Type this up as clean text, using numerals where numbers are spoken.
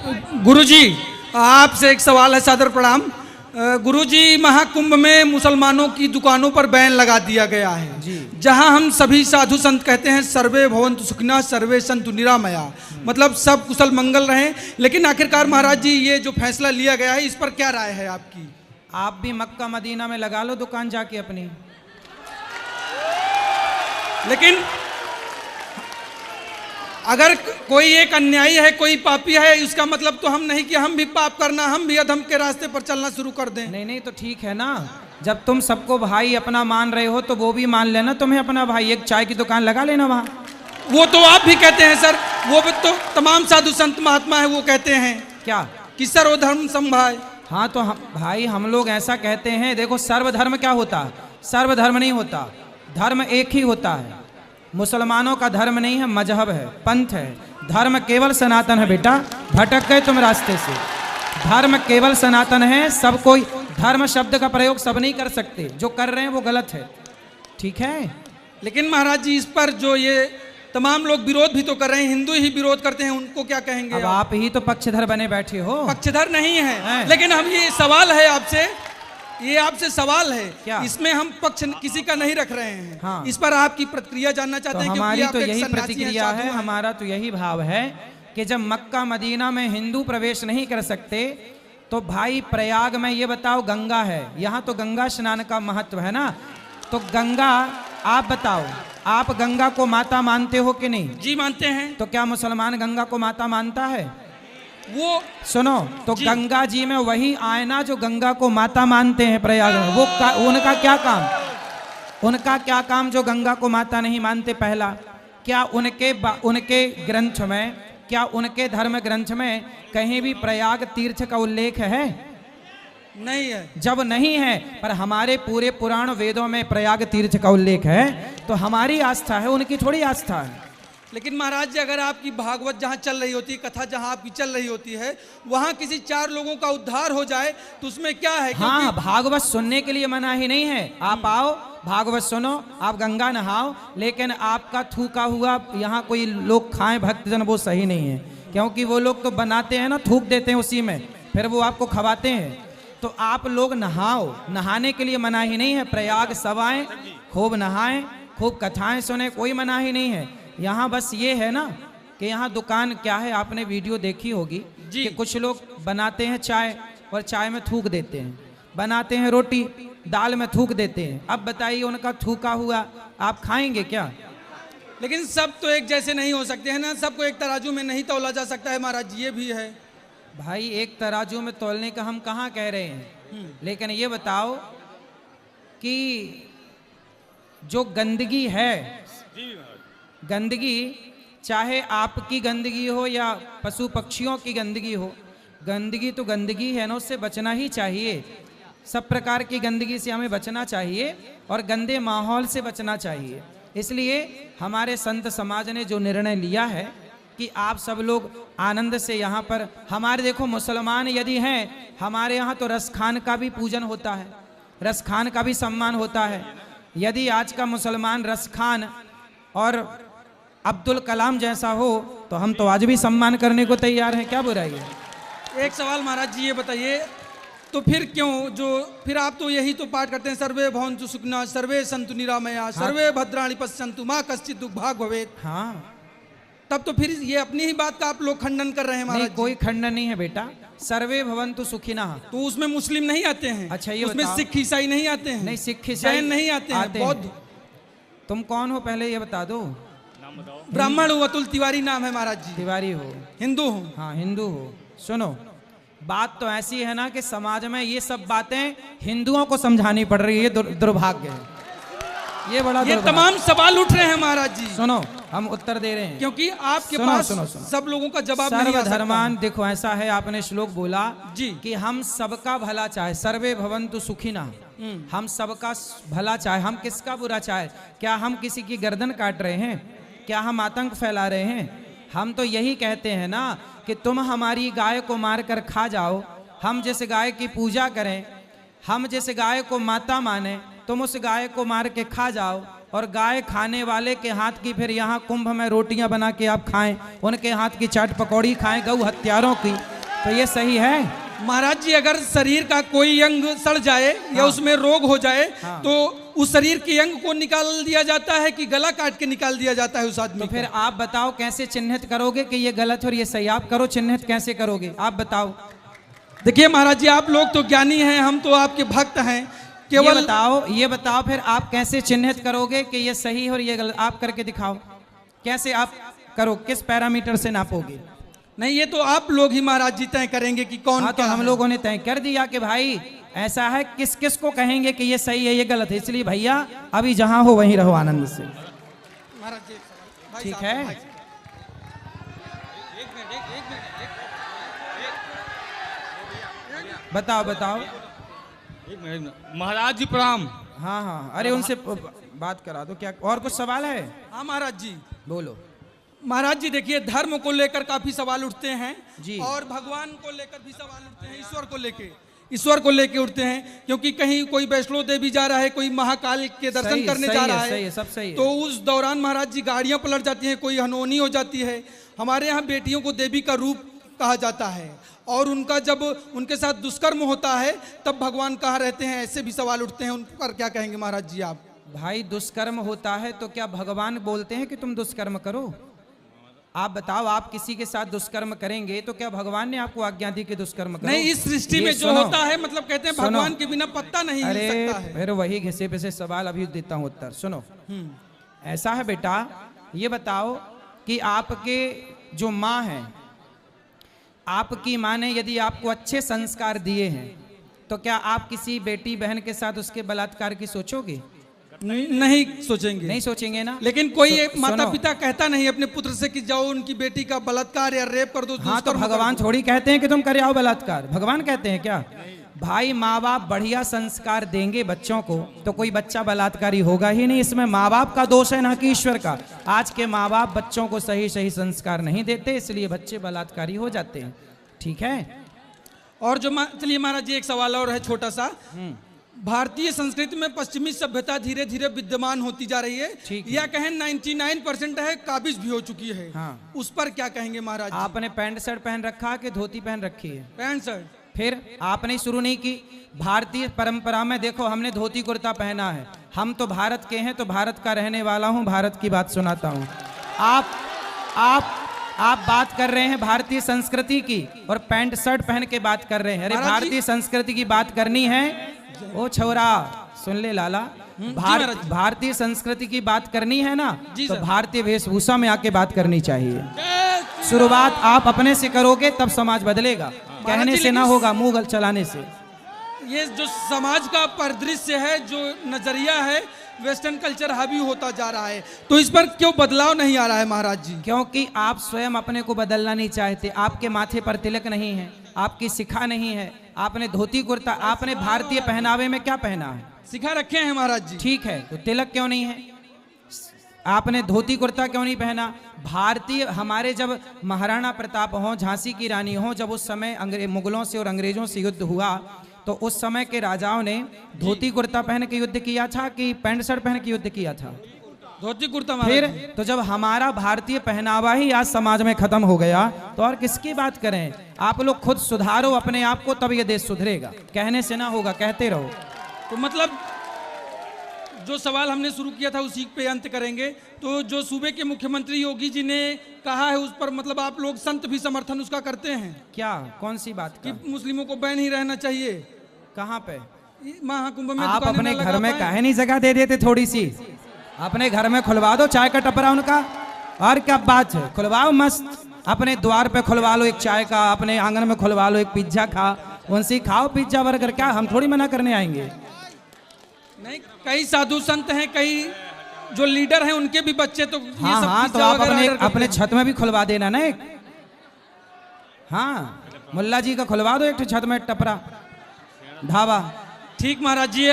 गुरुजी, आपसे एक सवाल है, सादर प्रणाम। गुरुजी, महाकुंभ में मुसलमानों की दुकानों पर बैन लगा दिया गया है जी, जहां हम सभी साधु संत कहते हैं सर्वे भवन्तु सुखिनः सर्वे सन्तु निरामया, मतलब सब कुशल मंगल रहें। लेकिन आखिरकार महाराज जी ये जो फैसला लिया गया है इस पर क्या राय है आपकी? आप भी मक्का मदीना में लगा लो दुकान जाके अपनी। लेकिन अगर कोई एक अन्यायी है, कोई पापी है, इसका मतलब तो हम नहीं कि हम भी पाप करना, हम भी अधम के रास्ते पर चलना शुरू कर दें। नहीं नहीं, तो ठीक है ना, जब तुम सबको भाई अपना मान रहे हो तो वो भी मान लेना तुम्हें अपना भाई। एक चाय की दुकान लगा लेना वहाँ। वो तो आप भी कहते हैं सर, वो भी तो तमाम साधु संत महात्मा है वो कहते हैं क्या कि सर्वधर्म समभाव। हाँ तो भाई हम लोग ऐसा कहते हैं। देखो सर्वधर्म क्या होता है? सर्वधर्म नहीं होता, धर्म एक ही होता है। मुसलमानों का धर्म नहीं है, मजहब है, पंथ है। धर्म केवल सनातन है बेटा, भटक गए तुम रास्ते से। धर्म केवल सनातन है, सब कोई धर्म शब्द का प्रयोग सब नहीं कर सकते, जो कर रहे हैं वो गलत है, ठीक है। लेकिन महाराज जी इस पर जो ये तमाम लोग विरोध भी तो कर रहे हैं, हिंदू ही विरोध करते हैं, उनको क्या कहेंगे? अब आप ही तो पक्षधर बने बैठे हो। पक्षधर नहीं है, लेकिन हम ये सवाल है आपसे, ये आपसे सवाल है क्या? इसमें हम पक्ष किसी का नहीं रख रहे हैं। हाँ। इस पर आपकी प्रतिक्रिया जानना चाहते हैं। हमारी तो यही प्रतिक्रिया है, हमारा तो यही भाव है कि जब मक्का मदीना में हिंदू प्रवेश नहीं कर सकते तो भाई प्रयाग में ये बताओ गंगा है, यहाँ तो गंगा स्नान का महत्व है ना, तो गंगा आप बताओ, आप गंगा को माता मानते हो कि नहीं? जी मानते हैं। तो क्या मुसलमान गंगा को माता मानता है? वो सुनो तो गंगा जी में वही आयना जो गंगा को माता मानते हैं प्रयाग में, वो उनका क्या काम? उनका क्या काम जो गंगा को माता नहीं मानते? पहला, क्या उनके ग्रंथ में, क्या उनके धर्म ग्रंथ में कहीं भी प्रयाग तीर्थ का उल्लेख है? नहीं है। जब नहीं है, पर हमारे पूरे पुराण वेदों में प्रयाग तीर्थ का उल्लेख है, तो हमारी आस्था है, उनकी थोड़ी आस्था है। लेकिन महाराज जी अगर आपकी भागवत जहाँ चल रही होती है, कथा जहाँ आपकी चल रही होती है, वहाँ किसी 4 लोगों का उद्धार हो जाए तो उसमें क्या है? हाँ, भागवत सुनने के लिए मना ही नहीं है। आप आओ, भागवत सुनो, आप गंगा नहाओ, लेकिन आपका थूका हुआ यहाँ कोई लोग खाएं भक्तजन, वो सही नहीं है। क्योंकि वो लोग तो बनाते हैं ना, थूक देते हैं उसी में, फिर वो आपको खवाते हैं। तो आप लोग नहाओ, नहाने के लिए मना ही नहीं है। प्रयाग सब आए, खूब नहाएं, खूब कथाएं सुने, कोई मना ही नहीं है। यहाँ बस ये है ना कि यहाँ दुकान क्या है, आपने वीडियो देखी होगी कि कुछ लोग बनाते हैं चाय और चाय में थूक देते हैं, बनाते हैं रोटी, दाल में थूक देते हैं। अब बताइए उनका थूका हुआ आप खाएंगे क्या? लेकिन सब तो एक जैसे नहीं हो सकते हैं ना, सबको एक तराजू में नहीं तौला जा सकता है महाराज जी, ये भी है। भाई एक तराजू में तौलने का हम कहाँ कह रहे हैं, लेकिन ये बताओ कि जो गंदगी है, गंदगी चाहे आपकी गंदगी हो या पशु पक्षियों की गंदगी हो, गंदगी तो गंदगी है ना, उससे बचना ही चाहिए। सब प्रकार की गंदगी से हमें बचना चाहिए और गंदे माहौल से बचना चाहिए। इसलिए हमारे संत समाज ने जो निर्णय लिया है कि आप सब लोग आनंद से यहाँ पर, हमारे देखो मुसलमान यदि हैं, हमारे यहाँ तो रसखान का भी पूजन होता है, रसखान का भी सम्मान होता है। यदि आज का मुसलमान रसखान और अब्दुल कलाम जैसा हो तो हम तो आज भी सम्मान करने को तैयार हैं, क्या बुराई है? एक सवाल महाराज जी ये बताइए, तो फिर क्यों जो फिर आप तो यही तो पाठ करते हैं सर्वे भवन्तु सुखिनः सर्वे सन्तु निरामया सर्वे भद्राणि पश्यन्तु मां कश्चित् दुर्भाग् भवेत्। हाँ, तब तो फिर ये अपनी ही बात का आप लोग खंडन कर रहे हैं महाराज। कोई खंडन नहीं है बेटा, सर्वे भवन्तु सुखिनः। तो उसमें मुस्लिम नहीं आते हैं? अच्छा ये उसमें सिख ईसाई नहीं आते हैं? नहीं, सिख ईसाई जैन नहीं आते हैं, बौद्ध। तुम कौन हो पहले ये बता दो। ब्राह्मण हूँ, अतुल तिवारी नाम है महाराज जी। तिवारी हो? हिंदू हूँ। हाँ हिंदू हो। सुनो, बात तो ऐसी है ना कि समाज में ये सब बातें हिंदुओं को समझानी पड़ रही है, दुर्भाग्य है ये, बड़ा ये तमाम सवाल उठ रहे हैं महाराज जी। सुनो हम उत्तर दे रहे हैं, क्योंकि आपके पास सब लोगों का जवाब नहीं आ सकता। सर्वधर्मान, देखो ऐसा है, आपने श्लोक बोला जी कि हम सबका भला चाहे, सर्वे भवन्तु सुखिनः, हम सबका भला चाहे। हम किसका बुरा चाहे? क्या हम किसी की गर्दन काट रहे हैं? क्या हम आतंक फैला रहे हैं? हम तो यही कहते हैं ना कि तुम हमारी गाय को मार कर खा जाओ, हम जिस गाय की पूजा करें, हम जिस गाय को माता माने, तुम उस गाय को मार के खा जाओ और गाय खाने वाले के हाथ की फिर यहाँ कुंभ में रोटियां बना के आप खाएं, उनके हाथ की चाट पकौड़ी खाएं, गौ हत्यारों की, तो ये सही है? महाराज जी अगर शरीर का कोई अंग सड़ जाए या उसमें रोग हो जाए तो उस शरीर के अंग को निकाल दिया जाता है कि गला काट के निकाल दिया जाता है उस आदमी तो को? फिर आप बताओ कैसे चिन्हित करोगे कि ये गलत है और ये सही? आप करो चिन्हित, कैसे करोगे आप बताओ? देखिए महाराज जी, आप लोग तो ज्ञानी हैं, हम तो आपके भक्त हैं। केवल ये बताओ फिर आप कैसे चिन्हित करोगे कि ये सही है और ये गलत? आप करके दिखाओ, कैसे आप करो, किस पैरामीटर से नापोगे? नहीं, ये तो आप लोग ही महाराज जी तय करेंगे कि कौन हाँ, तो क्या हम है। लोगों ने तय कर दिया कि भाई ऐसा है, किस किस को कहेंगे कि ये सही है ये गलत है। इसलिए भैया अभी जहां हो वहीं रहो आनंद से, महाराज जी, भाई ठीक साहब, है? भाई साहब। एक मिनट। बताओ बताओ। महाराज जी प्रणाम। हाँ हाँ, अरे उनसे बात करा दो। क्या और कुछ सवाल है? हाँ महाराज जी। बोलो। महाराज जी देखिए, धर्म को लेकर काफी सवाल उठते हैं जी। और भगवान को लेकर भी सवाल उठते हैं, ईश्वर को लेके उठते हैं। क्योंकि कहीं कोई वैष्णो देवी जा रहा है, कोई महाकाल के दर्शन सही, करने सही जा है, रहा सही है, है, सब सही है। तो उस दौरान महाराज जी गाड़ियां पलट जाती हैं, कोई अनहोनी हो जाती है। हमारे यहाँ बेटियों को देवी का रूप कहा जाता है और उनका जब उनके साथ दुष्कर्म होता है तब भगवान कहाँ रहते हैं, ऐसे भी सवाल उठते हैं। उन पर क्या कहेंगे महाराज जी आप? भाई दुष्कर्म होता है तो क्या भगवान बोलते हैं कि तुम दुष्कर्म करो? आप बताओ, आप किसी के साथ दुष्कर्म करेंगे तो क्या भगवान ने आपको आज्ञा दी कि दुष्कर्म करो? नहीं, इस सृष्टि ये में जो सुनो, होता है, मतलब कहते हैं सुनो। भगवान के बिना पत्ता नहीं हिल अरे सकता है। फिर वही घिसे पिसे सवाल अभी देता हूँ उत्तर। सुनो, ऐसा है बेटा, ये बताओ कि आपके जो माँ है, आपकी माँ ने यदि आपको अच्छे संस्कार दिए हैं तो क्या आप किसी बेटी बहन के साथ उसके बलात्कार की सोचोगे? नहीं सोचेंगे। नहीं सोचेंगे ना? लेकिन कोई एक सुनो। माता पिता कहता नहीं अपने पुत्र से कि जाओ उनकी बेटी का बलात्कार या रेप कर दो। हाँ, तो दुष्कर्म कर भगवान दो। थोड़ी कहते हैं कि तुम करे आओ बलात्कार। भगवान कहते हैं क्या? भाई माँ बाप बढ़िया संस्कार देंगे बच्चों को तो कोई बच्चा बलात्कारी होगा ही नहीं। इसमें माँ बाप का दोष है ना कि ईश्वर का। आज के माँ बाप बच्चों को सही सही संस्कार नहीं देते, इसलिए बच्चे बलात्कारी हो जाते हैं। ठीक है? और जो चलिए महाराज जी, एक सवाल और है छोटा सा। भारतीय संस्कृति में पश्चिमी सभ्यता धीरे धीरे विद्यमान होती जा रही है, या कहें 99% है, काबिज भी हो चुकी है। हाँ। उस पर क्या कहेंगे महाराज जी? आपने पैंट शर्ट पहन रखा कि धोती पहन रखी है? Pant shirt. फिर आपने शुरू नहीं की? भारतीय परंपरा में देखो, हमने धोती कुर्ता पहना है। हम तो भारत के हैं, तो भारत का रहने वाला हूं, भारत की बात सुनाता हूं। आप बात कर रहे हैं भारतीय संस्कृति की और पैंट शर्ट पहन के बात कर रहे हैं। अरे भारतीय संस्कृति की बात करनी है, ओ छोरा सुन ले लाला, भारतीय संस्कृति की बात करनी है ना, तो भारतीय वेशभूषा में आके बात करनी चाहिए। शुरुआत आप अपने से करोगे तब समाज बदलेगा, कहने से ना होगा, मुंह चलाने से। ये जो समाज का परिदृश्य है, जो नजरिया है, वेस्टर्न कल्चर हावी होता जा रहा है, तो इस पर क्यों बदलाव नहीं आ रहा है महाराज जी? क्योंकि आप स्वयं अपने को बदलना नहीं चाहते। आपके माथे पर तिलक नहीं है, आपकी शिखा नहीं है, आपने धोती कुर्ता, आपने भारतीय पहनावे में क्या पहना है? शिखा रखे हैं महाराज जी। ठीक है, तो तिलक क्यों नहीं है? आपने धोती कुर्ता क्यों नहीं पहना? भारतीय, हमारे जब महाराणा प्रताप हो, झांसी की रानी हो, जब उस समय मुगलों से और अंग्रेजों से युद्ध हुआ, तो उस समय के राजाओं ने धोती कुर्ता पहन के युद्ध किया था कि पैंट शर्ट पहन के युद्ध किया था? धोती कुर्ता। फिर तो जब हमारा भारतीय पहनावा ही आज समाज में खत्म हो गया तो और किसकी बात करें? आप लोग खुद सुधारो अपने आप को, तब ये देश सुधरेगा, कहने से ना होगा, कहते रहो। तो मतलब जो सवाल हमने शुरू किया था उसी पे अंत करेंगे। तो जो सूबे के मुख्यमंत्री योगी जी ने कहा है, उस पर मतलब आप लोग संत भी समर्थन उसका करते हैं क्या? कौन सी बात का? कि मुस्लिमों को बैन ही रहना चाहिए। कहाँ पे? महाकुंभ में। आप अपने घर में काहे नहीं जगह दे देते थोड़ी सी? अपने घर में खुलवा दो चाय का टपरा उनका, और क्या बात है, खुलवाओ मस्त। अपने द्वार पे खुलवा लो एक चाय का, अपने आंगन में खुलवा लो एक पिज्जा खा, उनसे खाओ पिज्जा बर्गर, क्या हम थोड़ी मना करने आएंगे? नहीं, कई साधु संत हैं, कई जो लीडर हैं, उनके भी बच्चे तो हाँ हाँ, तो आप अपने छत में भी खुलवा देना ना एक। हाँ, मुल्ला जी का खुलवा दो एक छत में टपरा ढाबा। ठीक महाराज जी।